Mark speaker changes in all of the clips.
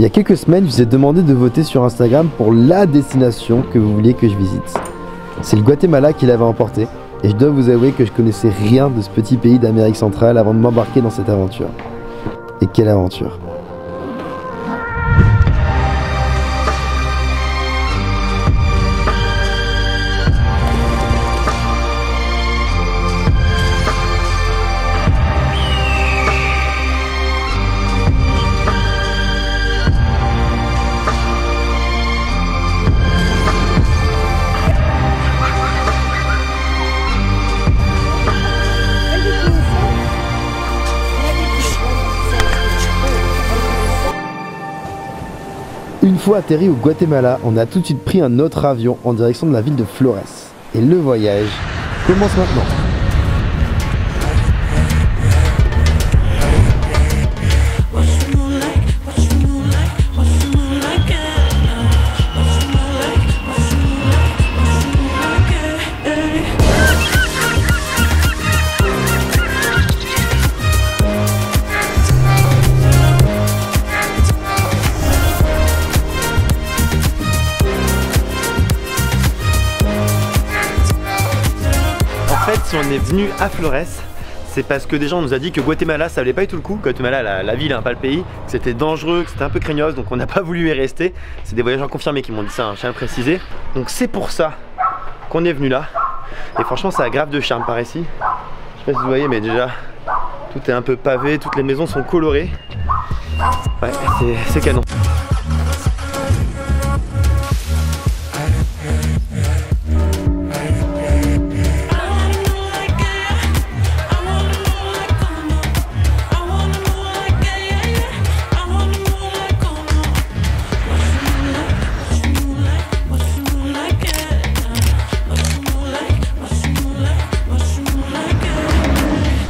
Speaker 1: Il y a quelques semaines, je vous ai demandé de voter sur Instagram pour la destination que vous vouliez que je visite. C'est le Guatemala qui l'avait emporté, et je dois vous avouer que je connaissais rien de ce petit pays d'Amérique centrale avant de m'embarquer dans cette aventure. Et quelle aventure! Une fois atterri au Guatemala, on a tout de suite pris un autre avion en direction de la ville de Flores. Et le voyage commence maintenant.
Speaker 2: Si on est venu à Flores, c'est parce que déjà on nous a dit que Guatemala ça valait pas du tout le coup. Guatemala, la ville, hein, pas le pays, que c'était dangereux, que c'était un peu craignos, donc on n'a pas voulu y rester. C'est des voyageurs confirmés qui m'ont dit ça, hein, je tiens à le préciser. Donc c'est pour ça qu'on est venu là. Et franchement ça a grave de charme par ici. Je sais pas si vous voyez, mais déjà tout est un peu pavé, toutes les maisons sont colorées. Ouais, c'est canon.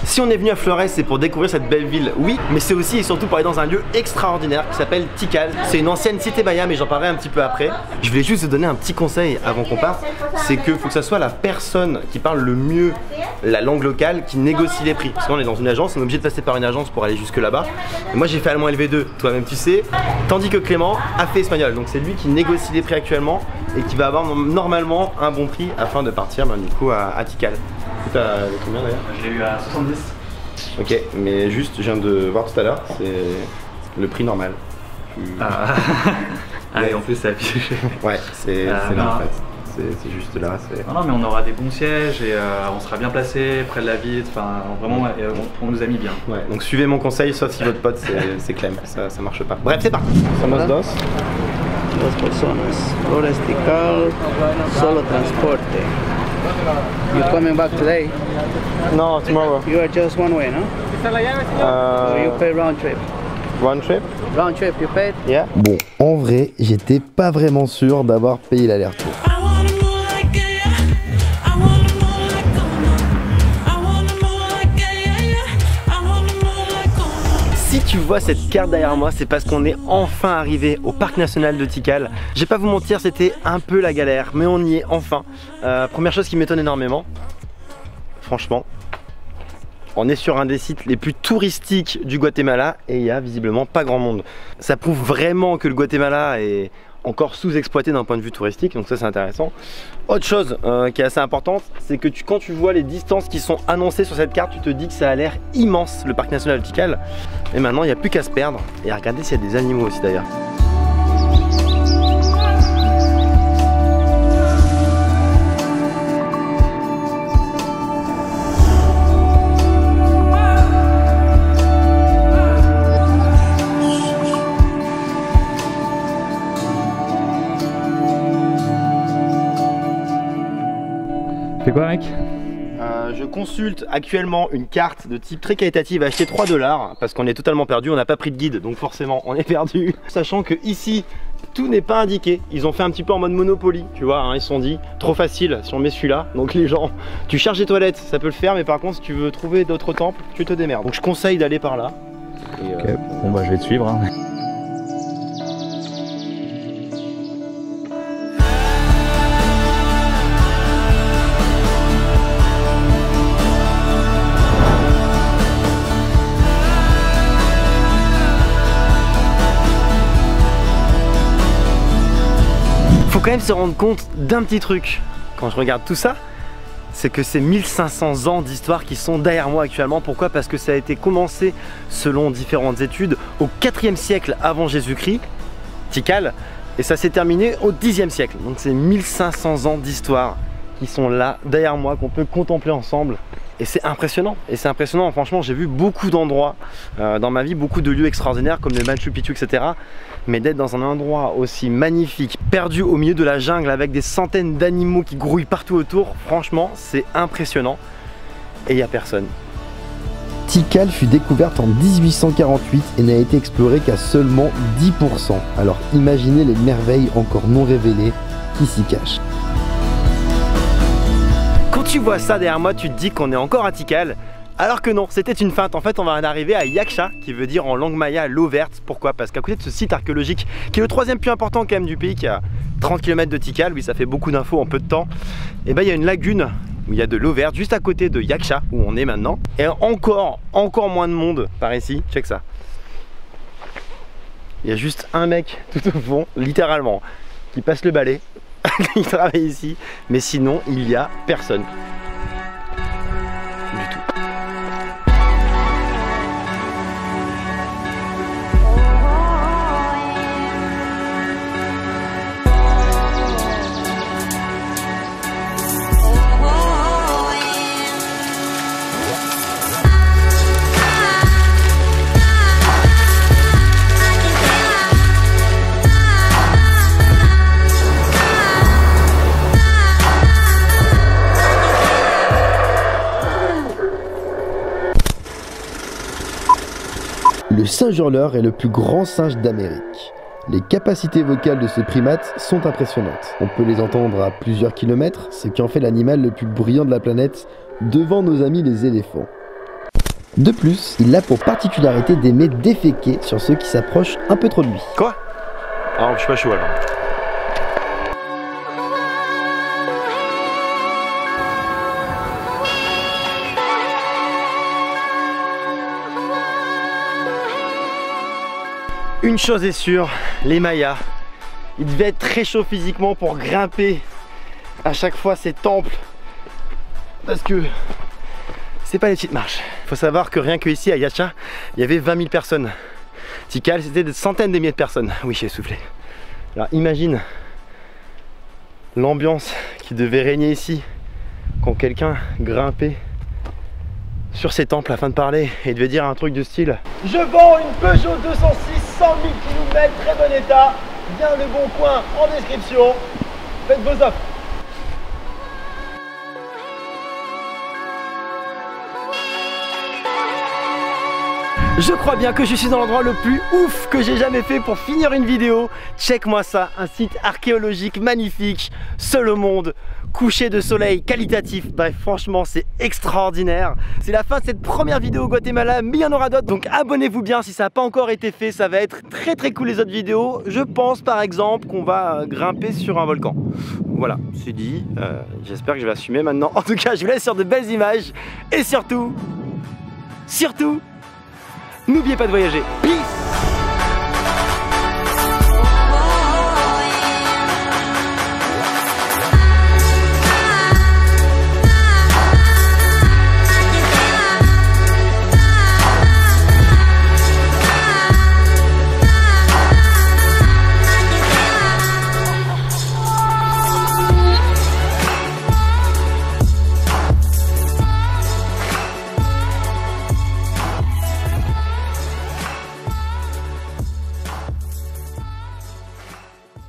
Speaker 2: Si on est venu à Flores, c'est pour découvrir cette belle ville, oui, mais c'est aussi et surtout pour aller dans un lieu extraordinaire qui s'appelle Tikal. C'est une ancienne cité maya, mais j'en parlerai un petit peu après. Je voulais juste vous donner un petit conseil avant qu'on parte, c'est qu'il faut que ça soit la personne qui parle le mieux la langue locale qui négocie les prix. Parce qu'on est dans une agence, on est obligé de passer par une agence pour aller jusque là-bas. Moi j'ai fait allemand LV2, toi-même tu sais, tandis que Clément a fait espagnol. Donc c'est lui qui négocie les prix actuellement et qui va avoir normalement un bon prix afin de partir du coup à Tikal. T'as combien d'ailleurs?
Speaker 3: Je l'ai eu à 70.
Speaker 2: Ok, mais juste, je viens de voir tout à l'heure, c'est le prix normal.
Speaker 3: Ah, et en plus c'est affiché.
Speaker 2: Ouais, c'est là en fait. C'est juste là.
Speaker 3: Non, mais on aura des bons sièges et on sera bien placé près de la ville. Enfin, vraiment, on nous a mis bien.
Speaker 2: Ouais, donc suivez mon conseil, sauf si votre pote c'est Clem, ça marche pas. Bref, c'est parti. Somos dos.
Speaker 4: Dos personas. Flores Tikal, solo transporte. You coming back today?
Speaker 2: No, tomorrow.
Speaker 4: You are just one way, no? So you pay round trip.
Speaker 2: Round trip?
Speaker 4: Round trip, you paid?
Speaker 2: Yeah.
Speaker 1: Bon, en vrai, j'étais pas vraiment sûr d'avoir payé l'aller-retour.
Speaker 2: Si tu vois cette carte derrière moi, c'est parce qu'on est enfin arrivé au parc national de Tikal. Je vais pas vous mentir, c'était un peu la galère, mais on y est enfin. Première chose qui m'étonne énormément, franchement, on est sur un des sites les plus touristiques du Guatemala et il y a visiblement pas grand monde. Ça prouve vraiment que le Guatemala est encore sous-exploité d'un point de vue touristique, donc ça c'est intéressant. Autre chose qui est assez importante, c'est que quand tu vois les distances qui sont annoncées sur cette carte, tu te dis que ça a l'air immense le parc national de Tikal. Et maintenant il n'y a plus qu'à se perdre et à regarder s'il y a des animaux aussi d'ailleurs.
Speaker 3: Fais quoi, mec?
Speaker 2: Je consulte actuellement une carte de type très qualitative achetée 3 $ parce qu'on est totalement perdu, on n'a pas pris de guide donc forcément on est perdu. Sachant que ici tout n'est pas indiqué, ils ont fait un petit peu en mode Monopoly, tu vois, hein, ils se sont dit trop facile si on met celui-là. Donc les gens, tu cherches des toilettes, ça peut le faire, mais par contre si tu veux trouver d'autres temples, tu te démerdes. Donc je conseille d'aller par là. Et,
Speaker 3: ok, bon bah je vais te suivre. Hein.
Speaker 2: Faut quand même se rendre compte d'un petit truc quand je regarde tout ça, c'est que c'est 1500 ans d'histoire qui sont derrière moi actuellement. Pourquoi? Parce que ça a été commencé, selon différentes études, au 4e siècle avant Jésus-Christ, Tikal, et ça s'est terminé au 10e siècle. Donc c'est 1500 ans d'histoire qui sont là derrière moi, qu'on peut contempler ensemble. Et c'est impressionnant, franchement j'ai vu beaucoup d'endroits dans ma vie, beaucoup de lieux extraordinaires comme le Machu Picchu, etc. Mais d'être dans un endroit aussi magnifique, perdu au milieu de la jungle avec des centaines d'animaux qui grouillent partout autour, franchement c'est impressionnant et il n'y a personne.
Speaker 1: Tikal fut découverte en 1848 et n'a été explorée qu'à seulement 10%. Alors imaginez les merveilles encore non révélées qui s'y cachent.
Speaker 2: Quand tu vois ça derrière moi, tu te dis qu'on est encore à Tikal, alors que non, c'était une feinte. En fait, on va en arriver à Yaksha, qui veut dire en langue maya l'eau verte. Pourquoi? Parce qu'à côté de ce site archéologique, qui est le 3e plus important quand même du pays, qui a 30 km de Tikal, oui ça fait beaucoup d'infos en peu de temps, et ben il y a une lagune où il y a de l'eau verte juste à côté de Yaksha, où on est maintenant, et encore moins de monde par ici, check ça. Il y a juste un mec tout au fond, littéralement, qui passe le balai. Il travaille ici, mais sinon il n'y a personne du tout.
Speaker 1: Le singe hurleur est le plus grand singe d'Amérique. Les capacités vocales de ce primate sont impressionnantes. On peut les entendre à plusieurs kilomètres, ce qui en fait l'animal le plus bruyant de la planète devant nos amis les éléphants. De plus, il a pour particularité d'aimer déféquer sur ceux qui s'approchent un peu trop de lui.
Speaker 2: Quoi? Alors je suis pas chaud alors. Une chose est sûre, les Mayas, ils devaient être très chauds physiquement pour grimper à chaque fois ces temples, parce que c'est pas les petites marches. Il faut savoir que rien que ici à Yaksha, il y avait 20 000 personnes. Tikal, c'était des centaines de milliers de personnes. Oui, j'ai soufflé. Alors imagine l'ambiance qui devait régner ici quand quelqu'un grimpait sur ces temples afin de parler et devait dire un truc de style: je vends une Peugeot 206 100 000 km, très bon état, bien le bon coin en description, faites vos offres. Je crois bien que je suis dans l'endroit le plus ouf que j'ai jamais fait pour finir une vidéo. Check-moi ça, un site archéologique magnifique, seul au monde, coucher de soleil qualitatif. Bref, franchement, c'est extraordinaire. C'est la fin de cette première vidéo au Guatemala, mais il y en aura d'autres. Donc abonnez-vous bien si ça n'a pas encore été fait. Ça va être très cool les autres vidéos. Je pense par exemple qu'on va grimper sur un volcan. Voilà, c'est dit. J'espère que je vais assumer maintenant. En tout cas, je vous laisse sur de belles images. Et surtout, n'oubliez pas de voyager. Peace.